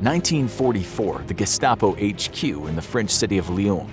1944, the Gestapo HQ in the French city of Lyon.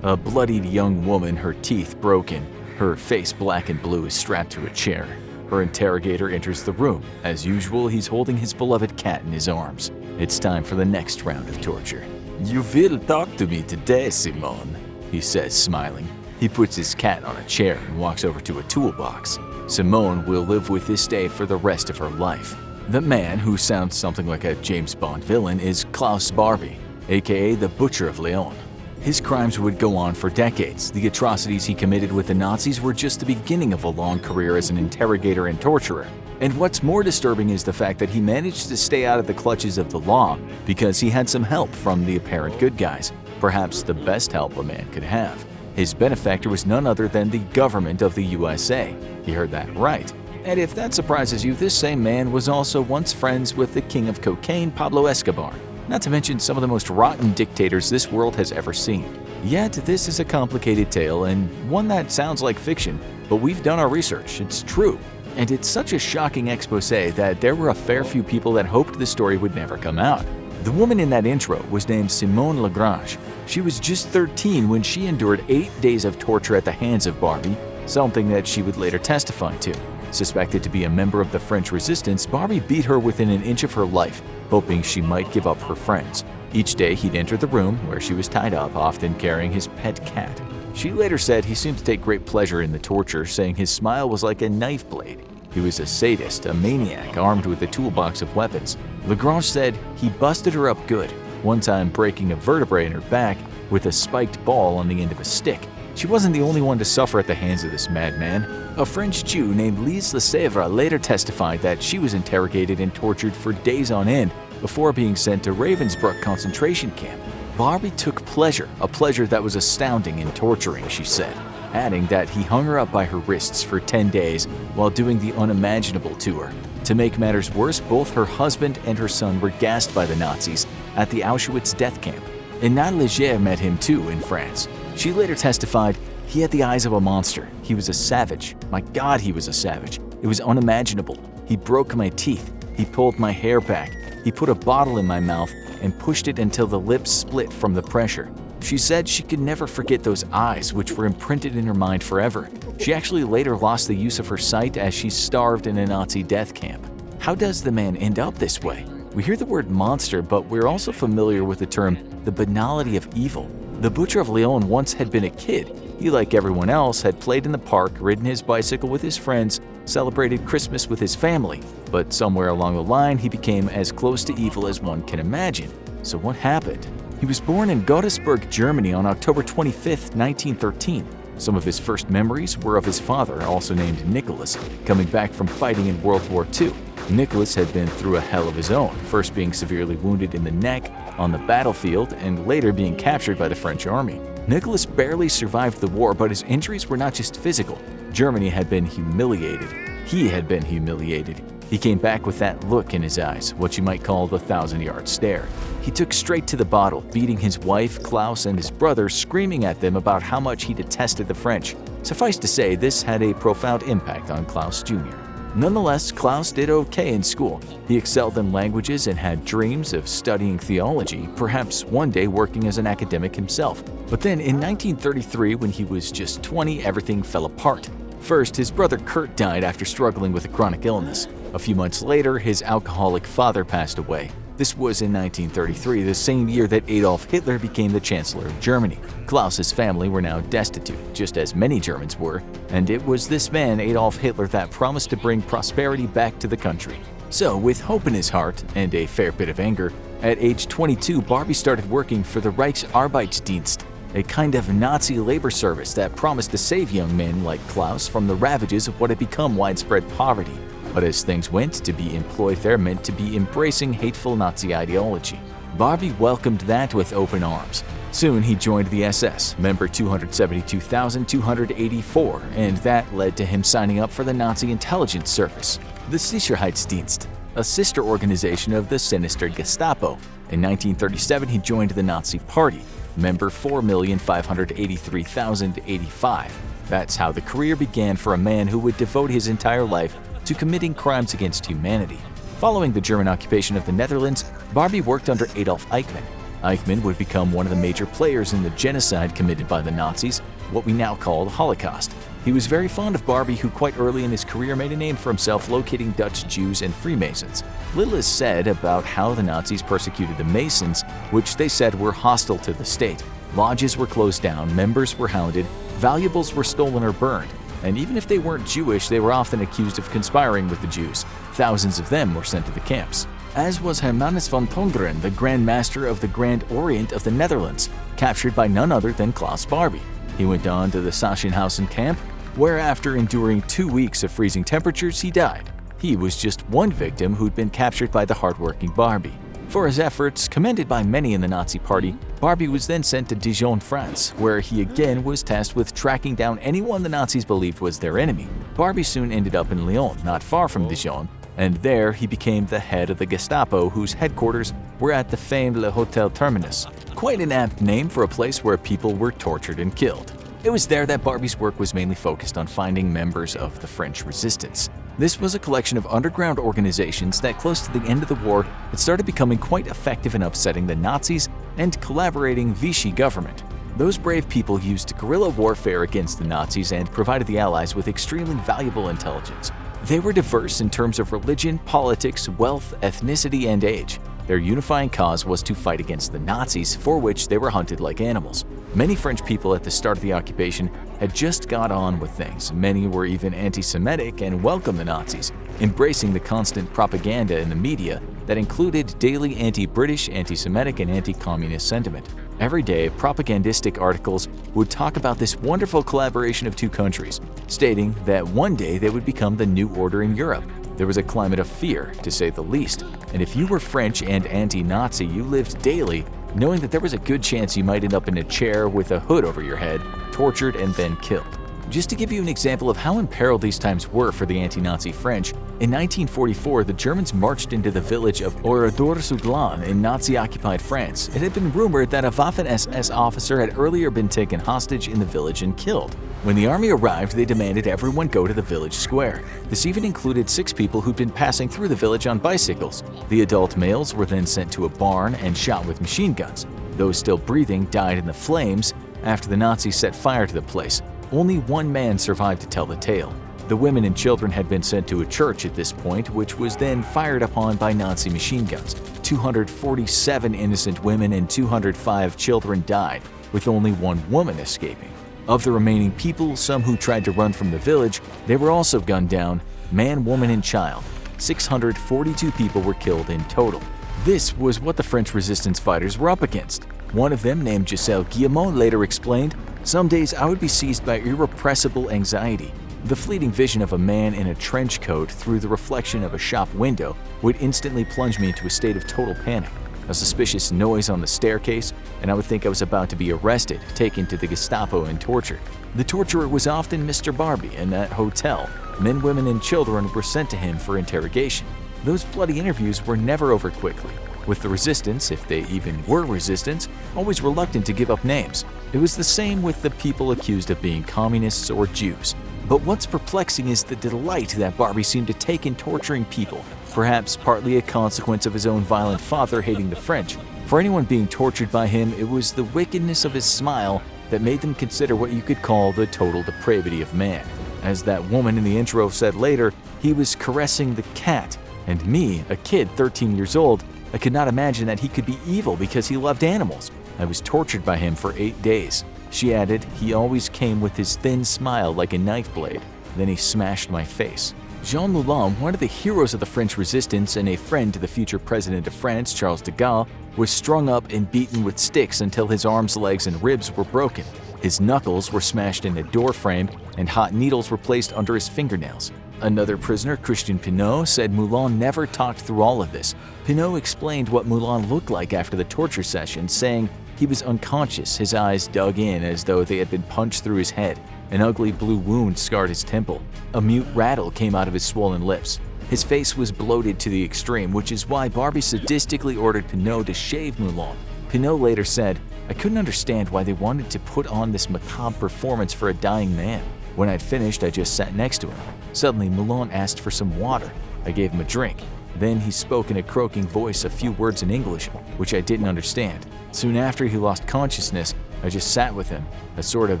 A bloodied young woman, her teeth broken, her face black and blue, is strapped to a chair. Her interrogator enters the room. As usual, he's holding his beloved cat in his arms. It's time for the next round of torture. "You will talk to me today, Simone," he says, smiling. He puts his cat on a chair and walks over to a toolbox. Simone will live with this day for the rest of her life. The man, who sounds something like a James Bond villain, is Klaus Barbie, aka the Butcher of Lyon. His crimes would go on for decades. The atrocities he committed with the Nazis were just the beginning of a long career as an interrogator and torturer. And what's more disturbing is the fact that he managed to stay out of the clutches of the law because he had some help from the apparent good guys, perhaps the best help a man could have. His benefactor was none other than the government of the USA. You heard that right. And if that surprises you, this same man was also once friends with the king of cocaine, Pablo Escobar, not to mention some of the most rotten dictators this world has ever seen. Yet this is a complicated tale and one that sounds like fiction, but we've done our research. It's true. And it's such a shocking expose that there were a fair few people that hoped the story would never come out. The woman in that intro was named Simone Lagrange. She was just 13 when she endured 8 days of torture at the hands of Barbie, something that she would later testify to. Suspected to be a member of the French resistance, Barbie beat her within an inch of her life, hoping she might give up her friends. Each day he'd enter the room where she was tied up, often carrying his pet cat. She later said he seemed to take great pleasure in the torture, saying his smile was like a knife blade. He was a sadist, a maniac, armed with a toolbox of weapons. Lagrange said he busted her up good, one time breaking a vertebrae in her back with a spiked ball on the end of a stick. She wasn't the only one to suffer at the hands of this madman. A French Jew named Lise Lesèvre later testified that she was interrogated and tortured for days on end before being sent to Ravensbrück concentration camp. Barbie took pleasure, a pleasure that was astounding in torturing, she said, adding that he hung her up by her wrists for 10 days while doing the unimaginable to her. To make matters worse, both her husband and her son were gassed by the Nazis at the Auschwitz death camp. And Nathalie Léger met him too in France. She later testified, "He had the eyes of a monster. He was a savage. My God, he was a savage. It was unimaginable. He broke my teeth. He pulled my hair back. He put a bottle in my mouth and pushed it until the lips split from the pressure." She said she could never forget those eyes, which were imprinted in her mind forever. She actually later lost the use of her sight as she starved in a Nazi death camp. How does the man end up this way? We hear the word monster, but we're also familiar with the term the banality of evil. The Butcher of Lyon once had been a kid. He, like everyone else, had played in the park, ridden his bicycle with his friends, celebrated Christmas with his family. But somewhere along the line, he became as close to evil as one can imagine. So what happened? He was born in Godesberg, Germany on October 25, 1913. Some of his first memories were of his father, also named Nicholas, coming back from fighting in World War II. Nicholas had been through a hell of his own, first being severely wounded in the neck on the battlefield and later being captured by the French army. Nicholas barely survived the war, but his injuries were not just physical. Germany had been humiliated. He had been humiliated. He came back with that look in his eyes, what you might call the 1,000-yard stare. He took straight to the bottle, beating his wife, Klaus, and his brother, screaming at them about how much he detested the French. Suffice to say, this had a profound impact on Klaus Jr. Nonetheless, Klaus did okay in school. He excelled in languages and had dreams of studying theology, perhaps one day working as an academic himself. But then in 1933, when he was just 20, everything fell apart. First, his brother Kurt died after struggling with a chronic illness. A few months later, his alcoholic father passed away. This was in 1933, the same year that Adolf Hitler became the Chancellor of Germany. Klaus's family were now destitute, just as many Germans were, and it was this man, Adolf Hitler, that promised to bring prosperity back to the country. So, with hope in his heart and a fair bit of anger, at age 22, Barbie started working for the Reichsarbeitsdienst, a kind of Nazi labor service that promised to save young men like Klaus from the ravages of what had become widespread poverty. But as things went, to be employed there meant to be embracing hateful Nazi ideology. Barbie welcomed that with open arms. Soon he joined the SS, member 272,284, and that led to him signing up for the Nazi intelligence service, the Sicherheitsdienst, a sister organization of the sinister Gestapo. In 1937, he joined the Nazi Party, member 4,583,085. That's how the career began for a man who would devote his entire life to committing crimes against humanity. Following the German occupation of the Netherlands, Barbie worked under Adolf Eichmann. Eichmann would become one of the major players in the genocide committed by the Nazis, what we now call the Holocaust. He was very fond of Barbie, who quite early in his career made a name for himself locating Dutch Jews and Freemasons. Little is said about how the Nazis persecuted the Masons, which they said were hostile to the state. Lodges were closed down, members were hounded, valuables were stolen or burned, and even if they weren't Jewish, they were often accused of conspiring with the Jews. Thousands of them were sent to the camps. As was Hermanus von Tongeren, the Grand Master of the Grand Orient of the Netherlands, captured by none other than Klaus Barbie. He went on to the Sachsenhausen camp, where after enduring 2 weeks of freezing temperatures, he died. He was just one victim who'd been captured by the hardworking Barbie. For his efforts, commended by many in the Nazi Party, Barbie was then sent to Dijon, France, where he again was tasked with tracking down anyone the Nazis believed was their enemy. Barbie soon ended up in Lyon, not far from Dijon, and there he became the head of the Gestapo, whose headquarters were at the famed Le Hotel Terminus. Quite an apt name for a place where people were tortured and killed. It was there that Barbie's work was mainly focused on finding members of the French resistance. This was a collection of underground organizations that close to the end of the war had started becoming quite effective in upsetting the Nazis and collaborating Vichy government. Those brave people used guerrilla warfare against the Nazis and provided the Allies with extremely valuable intelligence. They were diverse in terms of religion, politics, wealth, ethnicity, and age. Their unifying cause was to fight against the Nazis, for which they were hunted like animals. Many French people at the start of the occupation had just got on with things. Many were even anti-Semitic and welcomed the Nazis, embracing the constant propaganda in the media that included daily anti-British, anti-Semitic, and anti-communist sentiment. Every day, propagandistic articles would talk about this wonderful collaboration of two countries, stating that one day they would become the new order in Europe. There was a climate of fear, to say the least, and if you were French and anti-Nazi, you lived daily knowing that there was a good chance you might end up in a chair with a hood over your head, tortured and then killed. Just to give you an example of how imperiled these times were for the anti-Nazi French, in 1944 the Germans marched into the village of Oradour-sur-Glane in Nazi-occupied France. It had been rumored that a Waffen-SS officer had earlier been taken hostage in the village and killed. When the army arrived, they demanded everyone go to the village square. This even included 6 people who'd been passing through the village on bicycles. The adult males were then sent to a barn and shot with machine guns. Those still breathing died in the flames after the Nazis set fire to the place. Only one man survived to tell the tale. The women and children had been sent to a church at this point, which was then fired upon by Nazi machine guns. 247 innocent women and 205 children died, with only one woman escaping. Of the remaining people, some who tried to run from the village, they were also gunned down, man, woman, and child. 642 people were killed in total. This was what the French resistance fighters were up against. One of them, named Giselle Guillemot, later explained, "Some days I would be seized by irrepressible anxiety. The fleeting vision of a man in a trench coat through the reflection of a shop window would instantly plunge me into a state of total panic. A suspicious noise on the staircase, and I would think I was about to be arrested, taken to the Gestapo and tortured. The torturer was often Mr. Barbie, and at hotel, men, women, and children were sent to him for interrogation. Those bloody interviews were never over quickly, with the resistance, if they even were resistance, always reluctant to give up names. It was the same with the people accused of being communists or Jews. But what's perplexing is the delight that Barbie seemed to take in torturing people, perhaps partly a consequence of his own violent father hating the French. For anyone being tortured by him, it was the wickedness of his smile that made them consider what you could call the total depravity of man. As that woman in the intro said later, he was caressing the cat, and me, a kid 13 years old, I could not imagine that he could be evil because he loved animals. I was tortured by him for 8 days. She added, he always came with his thin smile like a knife blade. Then he smashed my face. Jean Moulin, one of the heroes of the French resistance and a friend to the future president of France, Charles de Gaulle, was strung up and beaten with sticks until his arms, legs, and ribs were broken. His knuckles were smashed in a door frame, and hot needles were placed under his fingernails. Another prisoner, Christian Pinot, said Moulin never talked through all of this. Pinot explained what Moulin looked like after the torture session, saying he was unconscious, his eyes dug in as though they had been punched through his head. An ugly blue wound scarred his temple. A mute rattle came out of his swollen lips. His face was bloated to the extreme, which is why Barbie sadistically ordered Pinot to shave Moulin. Pinot later said, I couldn't understand why they wanted to put on this macabre performance for a dying man. When I'd finished, I just sat next to him. Suddenly, Moulin asked for some water. I gave him a drink. Then he spoke in a croaking voice a few words in English, which I didn't understand. Soon after he lost consciousness, I just sat with him, a sort of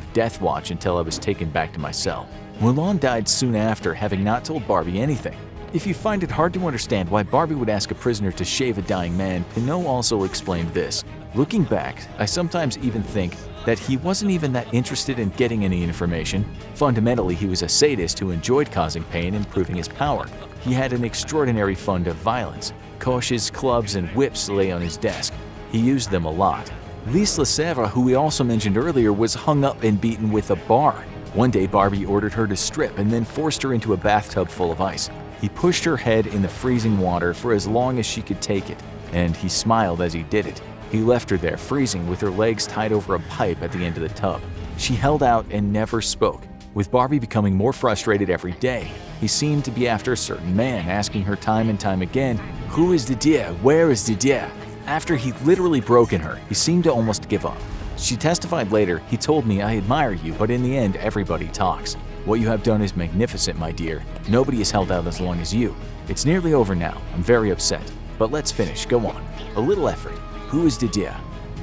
death watch until I was taken back to my cell. Mulan died soon after, having not told Barbie anything. If you find it hard to understand why Barbie would ask a prisoner to shave a dying man, Pinot also explained this. Looking back, I sometimes even think that he wasn't even that interested in getting any information. Fundamentally, he was a sadist who enjoyed causing pain and proving his power. He had an extraordinary fund of violence. Coches, clubs, and whips lay on his desk. He used them a lot. Lise LeSèvre, who we also mentioned earlier, was hung up and beaten with a bar. One day, Barbie ordered her to strip and then forced her into a bathtub full of ice. He pushed her head in the freezing water for as long as she could take it, and he smiled as he did it. He left her there freezing with her legs tied over a pipe at the end of the tub. She held out and never spoke. With Barbie becoming more frustrated every day, he seemed to be after a certain man, asking her time and time again, "Who is Didier? Where is Didier?" After he'd literally broken her, he seemed to almost give up. She testified later, "He told me, 'I admire you, but in the end, everybody talks. What you have done is magnificent, my dear. Nobody has held out as long as you. It's nearly over now. I'm very upset. But let's finish. Go on. A little effort. Who is Didier?"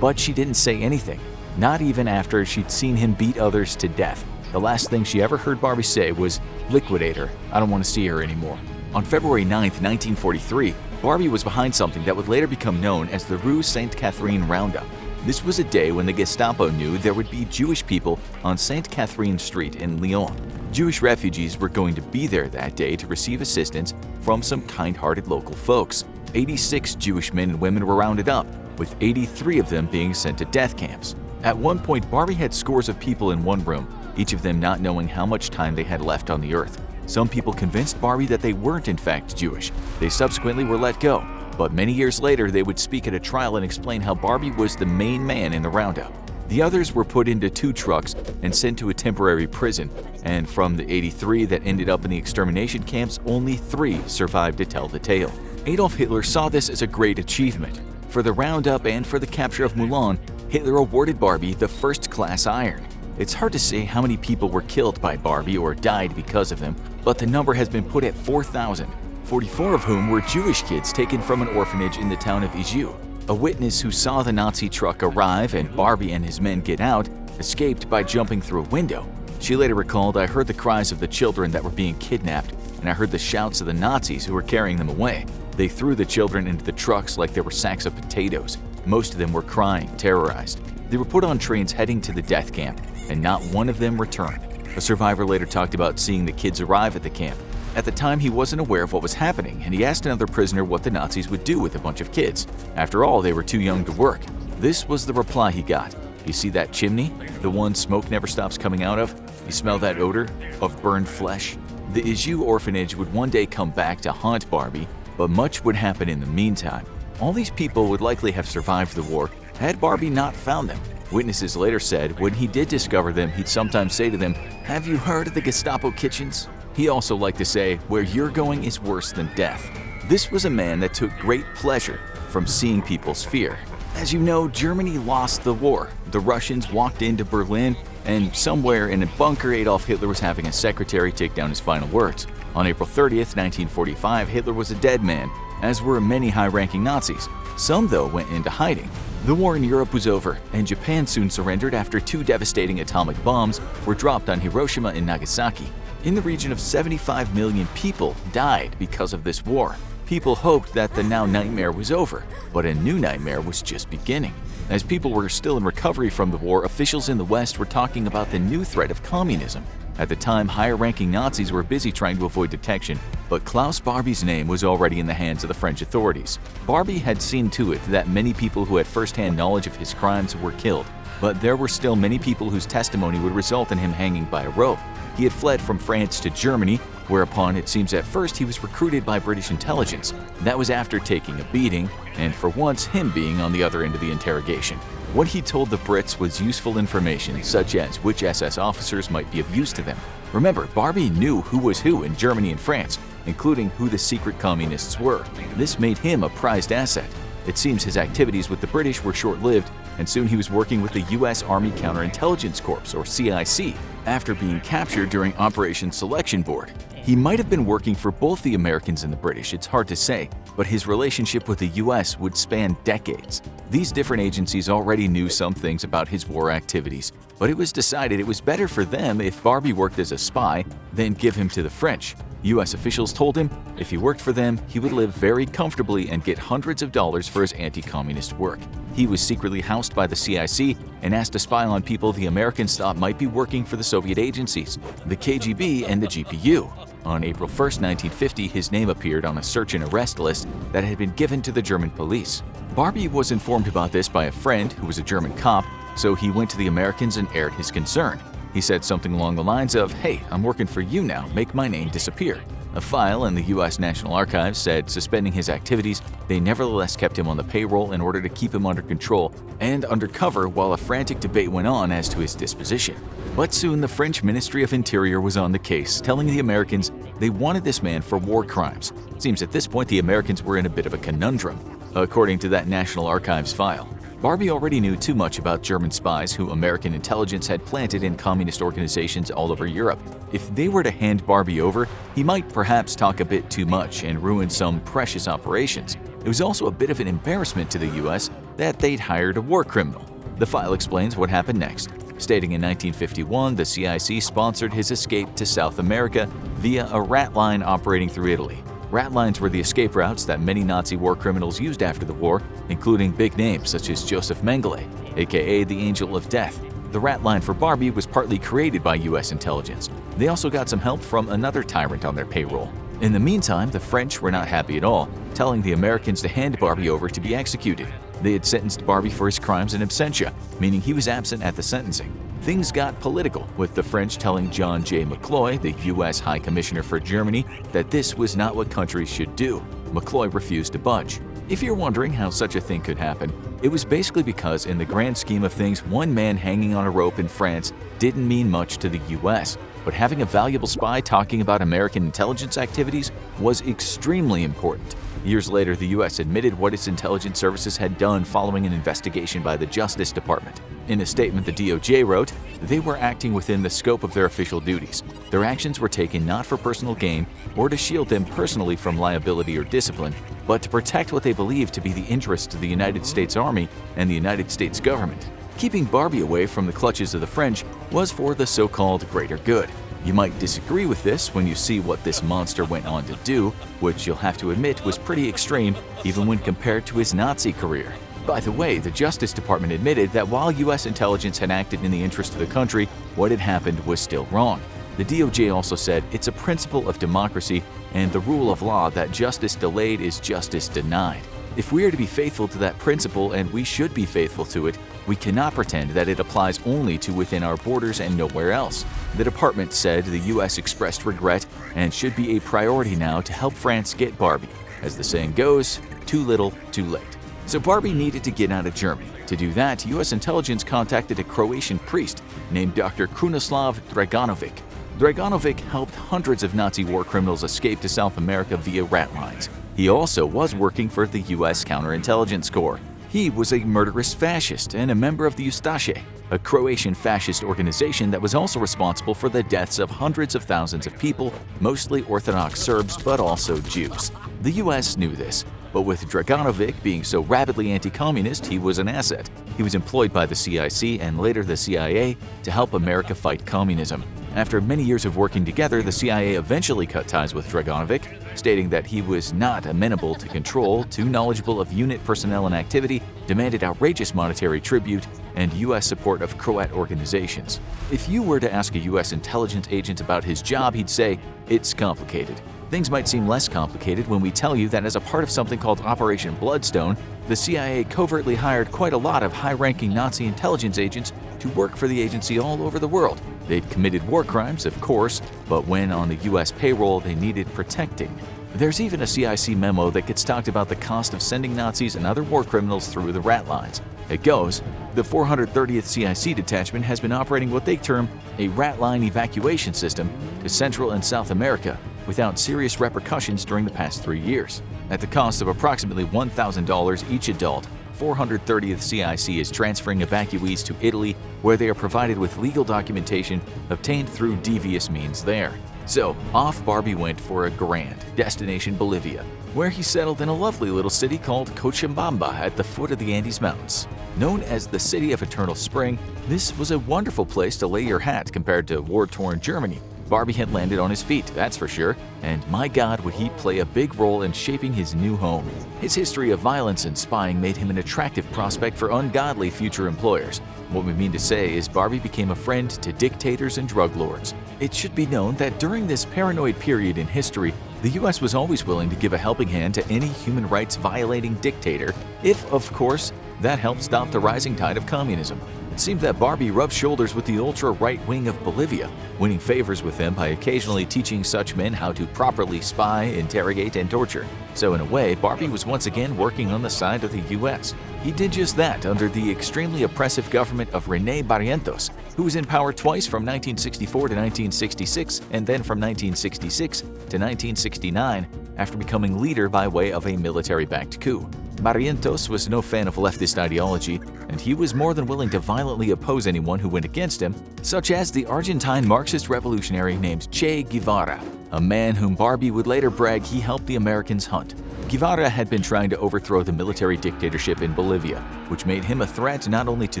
But she didn't say anything, not even after she'd seen him beat others to death. The last thing she ever heard Barbie say was, "Liquidate her. I don't want to see her anymore." On February 9th, 1943, Barbie was behind something that would later become known as the Rue Sainte-Catherine Roundup. This was a day when the Gestapo knew there would be Jewish people on St. Catherine Street in Lyon. Jewish refugees were going to be there that day to receive assistance from some kind-hearted local folks. 86 Jewish men and women were rounded up, with 83 of them being sent to death camps. At one point, Barbie had scores of people in one room, each of them not knowing how much time they had left on the earth. Some people convinced Barbie that they weren't in fact Jewish. They subsequently were let go, but many years later they would speak at a trial and explain how Barbie was the main man in the roundup. The others were put into 2 trucks and sent to a temporary prison, and from the 83 that ended up in the extermination camps, only 3 survived to tell the tale. Adolf Hitler saw this as a great achievement. For the roundup and for the capture of Mulan, Hitler awarded Barbie the first-class iron. It's hard to say how many people were killed by Barbie or died because of them, but the number has been put at 4,000, 44 of whom were Jewish kids taken from an orphanage in the town of Iju. A witness who saw the Nazi truck arrive and Barbie and his men get out escaped by jumping through a window. She later recalled, "I heard the cries of the children that were being kidnapped, and I heard the shouts of the Nazis who were carrying them away. They threw the children into the trucks like they were sacks of potatoes. Most of them were crying, terrorized. They were put on trains heading to the death camp, and not one of them returned." A survivor later talked about seeing the kids arrive at the camp. At the time, he wasn't aware of what was happening, and he asked another prisoner what the Nazis would do with a bunch of kids. After all, they were too young to work. This was the reply he got. "You see that chimney? The one smoke never stops coming out of? You smell that odor of burned flesh?" The Iju orphanage would one day come back to haunt Barbie, but much would happen in the meantime. All these people would likely have survived the war had Barbie not found them. Witnesses later said when he did discover them, he'd sometimes say to them, "Have you heard of the Gestapo kitchens?" He also liked to say, "Where you're going is worse than death." This was a man that took great pleasure from seeing people's fear. As you know, Germany lost the war. The Russians walked into Berlin, and somewhere in a bunker, Adolf Hitler was having a secretary take down his final words. On April 30th, 1945, Hitler was a dead man, as were many high-ranking Nazis. Some, though, went into hiding. The war in Europe was over, and Japan soon surrendered after 2 devastating atomic bombs were dropped on Hiroshima and Nagasaki. In the region of 75 million people died because of this war. People hoped that the now nightmare was over, but a new nightmare was just beginning. As people were still in recovery from the war, officials in the West were talking about the new threat of communism. At the time, higher-ranking Nazis were busy trying to avoid detection, but Klaus Barbie's name was already in the hands of the French authorities. Barbie had seen to it that many people who had first-hand knowledge of his crimes were killed, but there were still many people whose testimony would result in him hanging by a rope. He had fled from France to Germany, whereupon it seems at first he was recruited by British intelligence. That was after taking a beating, and for once him being on the other end of the interrogation. What he told the Brits was useful information, such as which SS officers might be of use to them. Remember, Barbie knew who was who in Germany and France, including who the secret communists were. This made him a prized asset. It seems his activities with the British were short-lived, and soon he was working with the U.S. Army Counterintelligence Corps, or CIC, after being captured during Operation Selection Board. He might have been working for both the Americans and the British, it's hard to say, but his relationship with the U.S. would span decades. These different agencies already knew some things about his war activities, but it was decided it was better for them if Barbie worked as a spy than give him to the French. U.S. officials told him if he worked for them, he would live very comfortably and get hundreds of dollars for his anti-communist work. He was secretly housed by the CIC and asked to spy on people the Americans thought might be working for the Soviet agencies, the KGB and the GPU. On April 1, 1950, his name appeared on a search and arrest list that had been given to the German police. Barbie was informed about this by a friend who was a German cop, so he went to the Americans and aired his concern. He said something along the lines of, "Hey, I'm working for you now, make my name disappear." A file in the U.S. National Archives said suspending his activities, they nevertheless kept him on the payroll in order to keep him under control and undercover while a frantic debate went on as to his disposition. But soon the French Ministry of Interior was on the case, telling the Americans they wanted this man for war crimes. It seems at this point the Americans were in a bit of a conundrum. According to that National Archives file, Barbie already knew too much about German spies who American intelligence had planted in communist organizations all over Europe. If they were to hand Barbie over, he might perhaps talk a bit too much and ruin some precious operations. It was also a bit of an embarrassment to the US that they'd hired a war criminal. The file explains what happened next, stating in 1951 the CIC sponsored his escape to South America via a rat line operating through Italy. Rat lines were the escape routes that many Nazi war criminals used after the war, including big names such as Joseph Mengele, aka the Angel of Death. The rat line for Barbie was partly created by US intelligence. They also got some help from another tyrant on their payroll. In the meantime, the French were not happy at all, telling the Americans to hand Barbie over to be executed. They had sentenced Barbie for his crimes in absentia, meaning he was absent at the sentencing. Things got political, with the French telling John J. McCloy, the U.S. High Commissioner for Germany, that this was not what countries should do. McCloy refused to budge. If you're wondering how such a thing could happen, it was basically because in the grand scheme of things, one man hanging on a rope in France didn't mean much to the U.S., but having a valuable spy talking about American intelligence activities was extremely important. Years later, the U.S. admitted what its intelligence services had done following an investigation by the Justice Department. In a statement the DOJ wrote, they were acting within the scope of their official duties. Their actions were taken not for personal gain or to shield them personally from liability or discipline, but to protect what they believed to be the interests of the United States Army and the United States government. Keeping Barbie away from the clutches of the French was for the so-called greater good. You might disagree with this when you see what this monster went on to do, which you'll have to admit was pretty extreme even when compared to his Nazi career. By the way, the Justice Department admitted that while U.S. intelligence had acted in the interest of the country, what had happened was still wrong. The DOJ also said it's a principle of democracy and the rule of law that justice delayed is justice denied. If we are to be faithful to that principle, and we should be faithful to it, we cannot pretend that it applies only to within our borders and nowhere else. The department said the U.S. expressed regret and should be a priority now to help France get Barbie. As the saying goes, too little, too late. So Barbie needed to get out of Germany. To do that, U.S. intelligence contacted a Croatian priest named Dr. Krunoslav Draganovic. Draganovic helped hundreds of Nazi war criminals escape to South America via rat lines. He also was working for the U.S. Counterintelligence Corps. He was a murderous fascist and a member of the Ustaše, a Croatian fascist organization that was also responsible for the deaths of hundreds of thousands of people, mostly Orthodox Serbs but also Jews. The U.S. knew this, but with Draganovic being so rapidly anti-communist, he was an asset. He was employed by the CIC and later the CIA to help America fight communism. After many years of working together, the CIA eventually cut ties with Draganovic, stating that he was not amenable to control, too knowledgeable of unit personnel and activity, demanded outrageous monetary tribute, and U.S. support of Croat organizations. If you were to ask a U.S. intelligence agent about his job, he'd say, "It's complicated." Things might seem less complicated when we tell you that as a part of something called Operation Bloodstone, the CIA covertly hired quite a lot of high-ranking Nazi intelligence agents to work for the agency all over the world. They'd committed war crimes, of course, but when on the U.S. payroll, they needed protecting. There's even a CIC memo that gets talked about the cost of sending Nazis and other war criminals through the rat lines. It goes, the 430th CIC detachment has been operating what they term a rat line evacuation system to Central and South America without serious repercussions during the past 3 years. At the cost of approximately $1,000 each adult, 430th CIC is transferring evacuees to Italy, where they are provided with legal documentation obtained through devious means there. So, off Barbie went for a grand destination Bolivia, where he settled in a lovely little city called Cochabamba at the foot of the Andes Mountains. Known as the City of Eternal Spring, this was a wonderful place to lay your hat compared to war-torn Germany. Barbie had landed on his feet, that's for sure, and my God would he play a big role in shaping his new home. His history of violence and spying made him an attractive prospect for ungodly future employers. What we mean to say is Barbie became a friend to dictators and drug lords. It should be known that during this paranoid period in history, the US was always willing to give a helping hand to any human rights violating dictator if, of course, that helped stop the rising tide of communism. It seemed that Barbie rubbed shoulders with the ultra-right wing of Bolivia, winning favors with them by occasionally teaching such men how to properly spy, interrogate, and torture. So in a way, Barbie was once again working on the side of the US. He did just that under the extremely oppressive government of René Barrientos, who was in power twice from 1964 to 1966 and then from 1966 to 1969 after becoming leader by way of a military-backed coup. Barrientos was no fan of leftist ideology, and he was more than willing to violently oppose anyone who went against him, such as the Argentine Marxist revolutionary named Che Guevara, a man whom Barbie would later brag he helped the Americans hunt. Guevara had been trying to overthrow the military dictatorship in Bolivia, which made him a threat not only to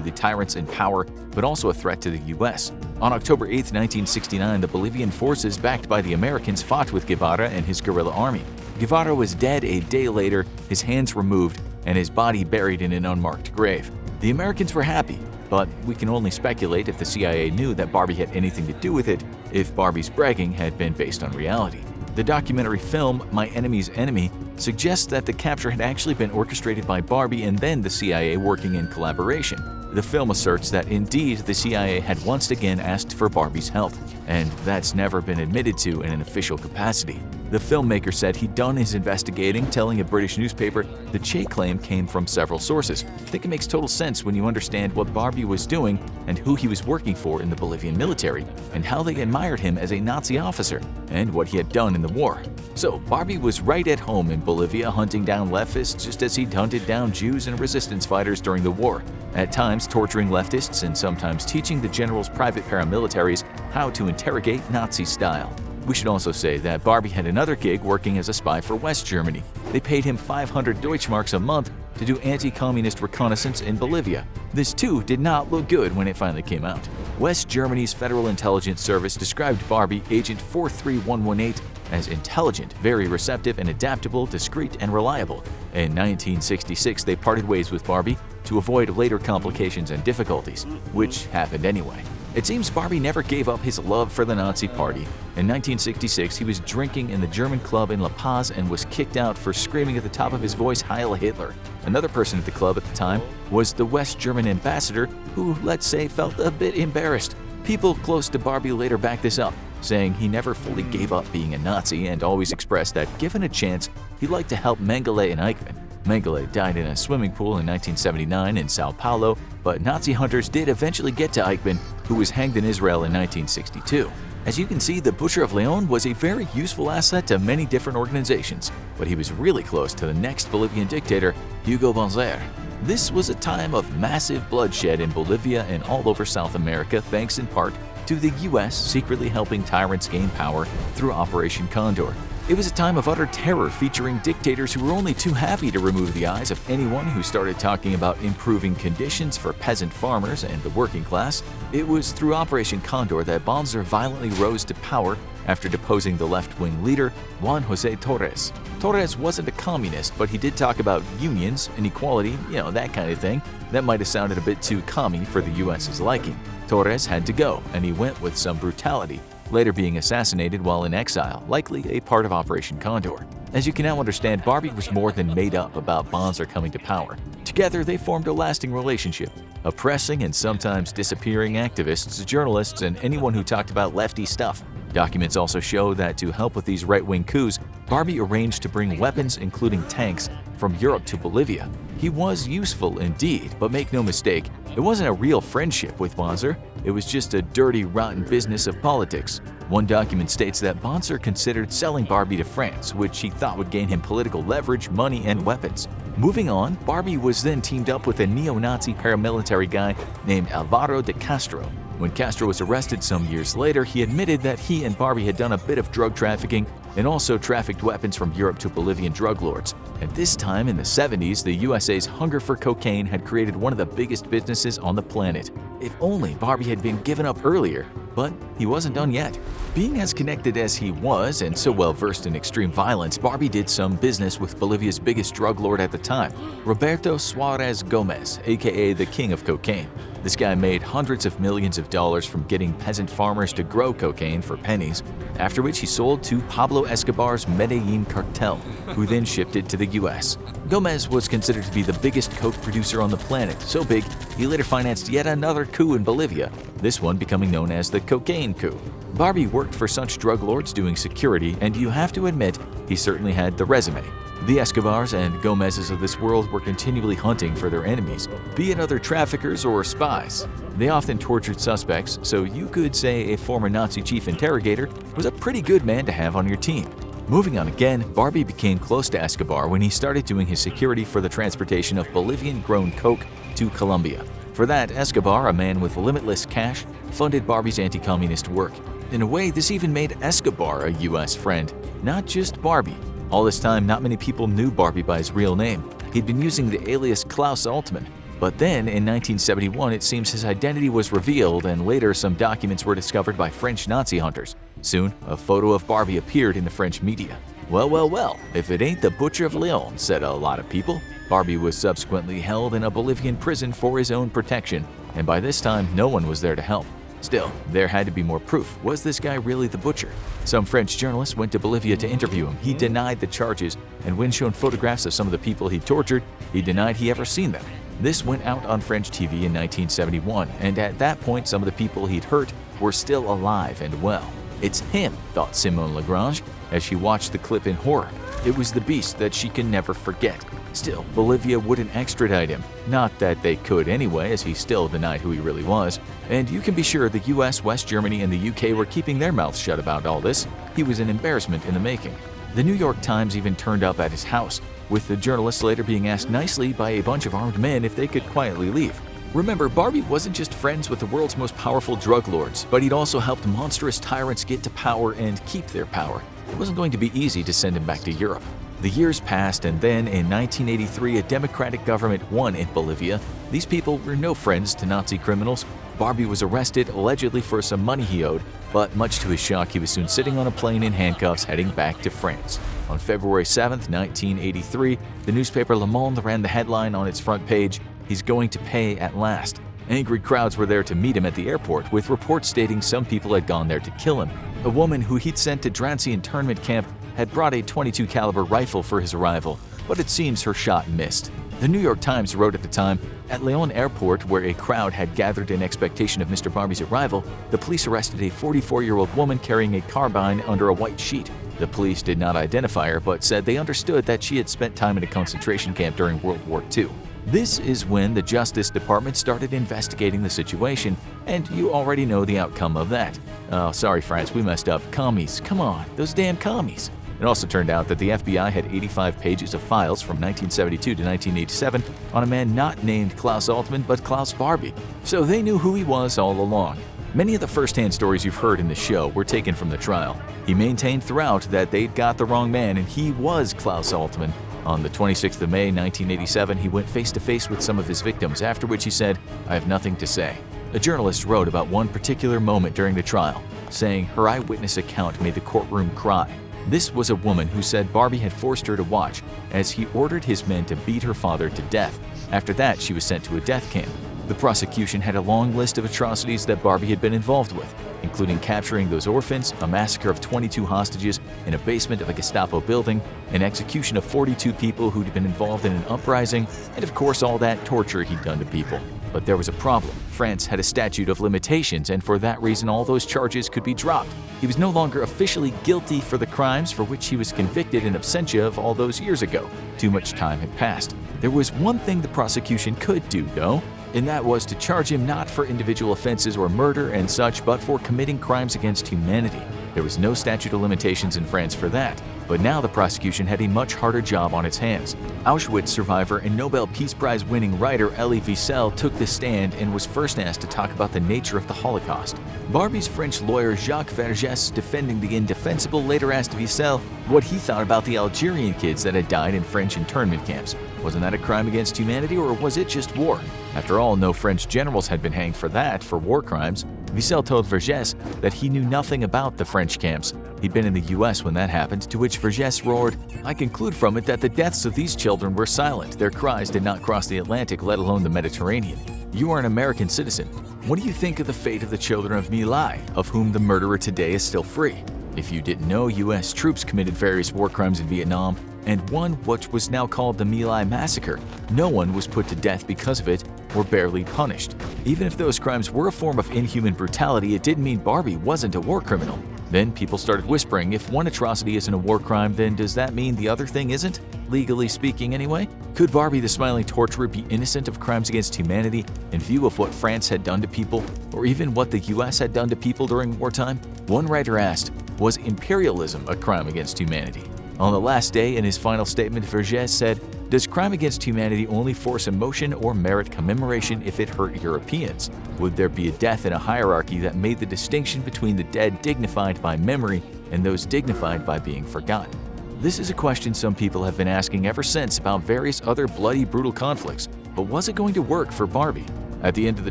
the tyrants in power, but also a threat to the US. On October 8, 1969, the Bolivian forces backed by the Americans fought with Guevara and his guerrilla army. Guevara was dead a day later, his hands removed, and his body buried in an unmarked grave. The Americans were happy, but we can only speculate if the CIA knew that Barbie had anything to do with it, if Barbie's bragging had been based on reality. The documentary film My Enemy's Enemy suggests that the capture had actually been orchestrated by Barbie and then the CIA working in collaboration. The film asserts that indeed the CIA had once again asked for Barbie's help, and that's never been admitted to in an official capacity. The filmmaker said he'd done his investigating, telling a British newspaper the Che claim came from several sources. I think it makes total sense when you understand what Barbie was doing and who he was working for in the Bolivian military, and how they admired him as a Nazi officer, and what he had done in the war. So Barbie was right at home in Bolivia hunting down leftists just as he'd hunted down Jews and resistance fighters during the war, at times torturing leftists and sometimes teaching the general's private paramilitaries how to interrogate Nazi style. We should also say that Barbie had another gig working as a spy for West Germany. They paid him 500 Deutschmarks a month to do anti-communist reconnaissance in Bolivia. This too did not look good when it finally came out. West Germany's Federal Intelligence Service described Barbie, Agent 43118, as intelligent, very receptive and adaptable, discreet and reliable. In 1966, they parted ways with Barbie to avoid later complications and difficulties, which happened anyway. It seems Barbie never gave up his love for the Nazi Party. In 1966, he was drinking in the German club in La Paz and was kicked out for screaming at the top of his voice Heil Hitler. Another person at the club at the time was the West German ambassador, who, let's say, felt a bit embarrassed. People close to Barbie later backed this up, saying he never fully gave up being a Nazi and always expressed that, given a chance, he'd like to help Mengele and Eichmann. Mengele died in a swimming pool in 1979 in Sao Paulo, but Nazi hunters did eventually get to Eichmann, who was hanged in Israel in 1962. As you can see, the Butcher of Leon was a very useful asset to many different organizations, but he was really close to the next Bolivian dictator, Hugo Banzer. This was a time of massive bloodshed in Bolivia and all over South America, thanks in part to the US secretly helping tyrants gain power through Operation Condor. It was a time of utter terror featuring dictators who were only too happy to remove the eyes of anyone who started talking about improving conditions for peasant farmers and the working class. It was through Operation Condor that Banzer violently rose to power after deposing the left-wing leader, Juan José Torres. Torres wasn't a communist, but he did talk about unions, inequality, that kind of thing. That might have sounded a bit too commie for the US's liking. Torres had to go, and he went with some brutality, later being assassinated while in exile, likely a part of Operation Condor. As you can now understand, Barbie was more than made up about Banzer coming to power. Together, they formed a lasting relationship, oppressing and sometimes disappearing activists, journalists, and anyone who talked about lefty stuff. Documents also show that to help with these right-wing coups, Barbie arranged to bring weapons, including tanks, from Europe to Bolivia. He was useful indeed, but make no mistake, it wasn't a real friendship with Banzer. It was just a dirty, rotten business of politics. One document states that Bonser considered selling Barbie to France, which he thought would gain him political leverage, money, and weapons. Moving on, Barbie was then teamed up with a neo-Nazi paramilitary guy named Alvaro de Castro. When Castro was arrested some years later, he admitted that he and Barbie had done a bit of drug trafficking and also trafficked weapons from Europe to Bolivian drug lords. At this time in the 70s, the USA's hunger for cocaine had created one of the biggest businesses on the planet. If only Barbie had been given up earlier, but he wasn't done yet. Being as connected as he was and so well versed in extreme violence, Barbie did some business with Bolivia's biggest drug lord at the time, Roberto Suarez Gomez, aka the King of Cocaine. This guy made hundreds of millions of dollars from getting peasant farmers to grow cocaine for pennies, after which he sold to Pablo Escobar's Medellin cartel, who then shipped it to the US. Gomez was considered to be the biggest coke producer on the planet, so big he later financed yet another coup in Bolivia, this one becoming known as the cocaine coup. Barbie worked for such drug lords doing security, and you have to admit, he certainly had the resume. The Escobars and Gomez's of this world were continually hunting for their enemies, be it other traffickers or spies. They often tortured suspects, so you could say a former Nazi chief interrogator was a pretty good man to have on your team. Moving on again, Barbie became close to Escobar when he started doing his security for the transportation of Bolivian-grown coke to Colombia. For that, Escobar, a man with limitless cash, funded Barbie's anti-communist work. In a way, this even made Escobar a US friend, not just Barbie. All this time, not many people knew Barbie by his real name. He'd been using the alias Klaus Altman. But then, in 1971, it seems his identity was revealed, and later some documents were discovered by French Nazi hunters. Soon, a photo of Barbie appeared in the French media. Well, if it ain't the Butcher of Leon, said a lot of people. Barbie was subsequently held in a Bolivian prison for his own protection, and by this time, no one was there to help. Still, there had to be more proof. Was this guy really the butcher? Some French journalists went to Bolivia to interview him. He denied the charges, and when shown photographs of some of the people he tortured, he denied he ever seen them. This went out on French TV in 1971, and at that point some of the people he'd hurt were still alive and well. It's him, thought Simone Lagrange, as she watched the clip in horror. It was the beast that she can never forget. Still, Bolivia wouldn't extradite him. Not that they could anyway, as he still denied who he really was. And you can be sure the US, West Germany, and the UK were keeping their mouths shut about all this. He was an embarrassment in the making. The New York Times even turned up at his house, with the journalists later being asked nicely by a bunch of armed men if they could quietly leave. Remember, Barbie wasn't just friends with the world's most powerful drug lords, but he'd also helped monstrous tyrants get to power and keep their power. It wasn't going to be easy to send him back to Europe. The years passed, and then in 1983 a democratic government won in Bolivia. These people were no friends to Nazi criminals. Barbie was arrested allegedly for some money he owed, but much to his shock he was soon sitting on a plane in handcuffs heading back to France. On February 7, 1983, the newspaper Le Monde ran the headline on its front page, "He's going to pay at last." Angry crowds were there to meet him at the airport, with reports stating some people had gone there to kill him. A woman who he'd sent to Drancy internment camp had brought a .22 caliber rifle for his arrival, but it seems her shot missed. The New York Times wrote at the time, at Leon Airport, where a crowd had gathered in expectation of Mr. Barbie's arrival, the police arrested a 44-year-old woman carrying a carbine under a white sheet. The police did not identify her, but said they understood that she had spent time in a concentration camp during World War II. This is when the Justice Department started investigating the situation, and you already know the outcome of that. Oh, sorry France, we messed up. Commies, come on, those damn commies. It also turned out that the FBI had 85 pages of files from 1972 to 1987 on a man not named Klaus Altman but Klaus Barbie, so they knew who he was all along. Many of the first-hand stories you've heard in the show were taken from the trial. He maintained throughout that they'd got the wrong man and he was Klaus Altman. On the 26th of May 1987, he went face-to-face with some of his victims, after which he said, "I have nothing to say." A journalist wrote about one particular moment during the trial, saying her eyewitness account made the courtroom cry. This was a woman who said Barbie had forced her to watch as he ordered his men to beat her father to death. After that, she was sent to a death camp. The prosecution had a long list of atrocities that Barbie had been involved with, including capturing those orphans, a massacre of 22 hostages in a basement of a Gestapo building, an execution of 42 people who'd been involved in an uprising, and of course all that torture he'd done to people. But there was a problem. France had a statute of limitations, and for that reason all those charges could be dropped. He was no longer officially guilty for the crimes for which he was convicted in absentia of all those years ago. Too much time had passed. There was one thing the prosecution could do, though, and that was to charge him not for individual offenses or murder and such, but for committing crimes against humanity. There was no statute of limitations in France for that, but now the prosecution had a much harder job on its hands. Auschwitz survivor and Nobel Peace Prize winning writer Elie Wiesel took the stand and was first asked to talk about the nature of the Holocaust. Barbie's French lawyer Jacques Vergès, defending the indefensible, later asked Wiesel what he thought about the Algerian kids that had died in French internment camps. Wasn't that a crime against humanity, or was it just war? After all, no French generals had been hanged for war crimes. Wiesel told Vergès that he knew nothing about the French camps. He'd been in the US when that happened, to which Vergès roared, "I conclude from it that the deaths of these children were silent. Their cries did not cross the Atlantic, let alone the Mediterranean. You are an American citizen. What do you think of the fate of the children of My Lai, of whom the murderer today is still free? If you didn't know, US troops committed various war crimes in Vietnam, and one which was now called the My Lai massacre. No one was put to death because of it, or barely punished. Even if those crimes were a form of inhuman brutality, it didn't mean Barbie wasn't a war criminal." Then people started whispering, if one atrocity isn't a war crime, then does that mean the other thing isn't? Legally speaking anyway? Could Barbie the smiling torturer be innocent of crimes against humanity in view of what France had done to people, or even what the US had done to people during wartime? One writer asked, was imperialism a crime against humanity? On the last day, in his final statement, Vergès said, "Does crime against humanity only force emotion or merit commemoration if it hurt Europeans? Would there be a death in a hierarchy that made the distinction between the dead dignified by memory and those dignified by being forgotten?" This is a question some people have been asking ever since about various other bloody, brutal conflicts, but was it going to work for Barbie? At the end of the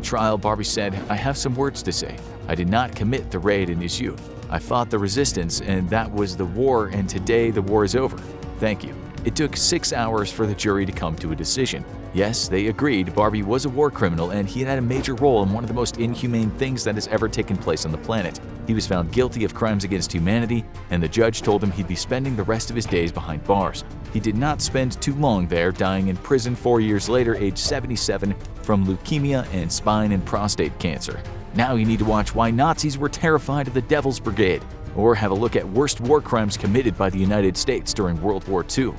trial, Barbie said, "I have some words to say. I did not commit the raid in his youth. I fought the resistance, and that was the war, and today the war is over. Thank you." It took 6 hours for the jury to come to a decision. Yes, they agreed Barbie was a war criminal and he had a major role in one of the most inhumane things that has ever taken place on the planet. He was found guilty of crimes against humanity, and the judge told him he'd be spending the rest of his days behind bars. He did not spend too long there, dying in prison 4 years later, age 77, from leukemia and spine and prostate cancer. Now you need to watch why Nazis were terrified of the Devil's Brigade, or have a look at worst war crimes committed by the United States during World War II.